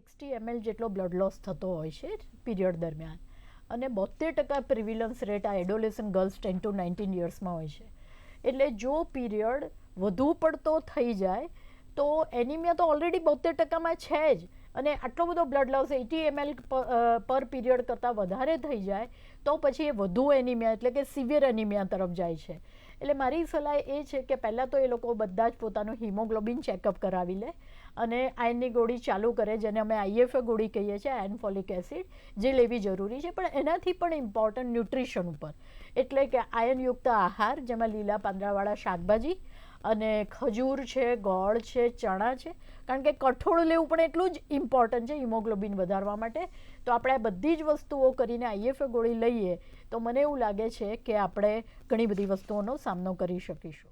60 ml જેટલો blood loss થતો હોય છે પીરિયડ દરમિયાન, અને 72% પ્રિવિલન્સ રેટ આ એડોલેસન્ટ ગર્લ્સ 10 to 19 યર્સમાં હોય છે. એટલે જો પીરિયડ વધુ પડતો થઈ જાય તો એનિમિયા તો ઓલરેડી 72%માં છે જ, અને આટલો બધો બ્લડ લોસ 80 ml પર પીરિયડ કરતાં વધારે થઈ જાય તો પછી એ વધુ એનિમિયા એટલે કે સિવિયર એનિમિયા તરફ જાય છે. એટલે મારી સલાહ એ છે કે પહેલાં તો એ લોકો બધા જ પોતાનું હિમોગ્લોબિન ચેકઅપ કરાવી લે અને આયર્નની ગોળી ચાલુ કરે, જેને અમે IFA ગોળી કહીએ છીએ, આયર્ન ફોલિક એસિડ, જે લેવી જરૂરી છે. પણ એનાથી પણ ઇમ્પોર્ટન્ટ ન્યુટ્રિશન ઉપર, એટલે કે આયર્નયુક્ત આહાર, જેમાં લીલા પાંદડાવાળા શાકભાજી અને ખજૂર છે, ગોળ છે, ચણા છે, કારણ કે કઠોળ લેવું પણ એટલું જ ઇમ્પોર્ટન્ટ છે હિમોગ્લોબિન વધારવા માટે. તો આપણે આ બધી જ વસ્તુઓ કરીને IFA ગોળી લઈએ તો મને એવું લાગે છે કે આપણે ઘણી બધી વસ્તુઓનો સામનો કરી શકીશું.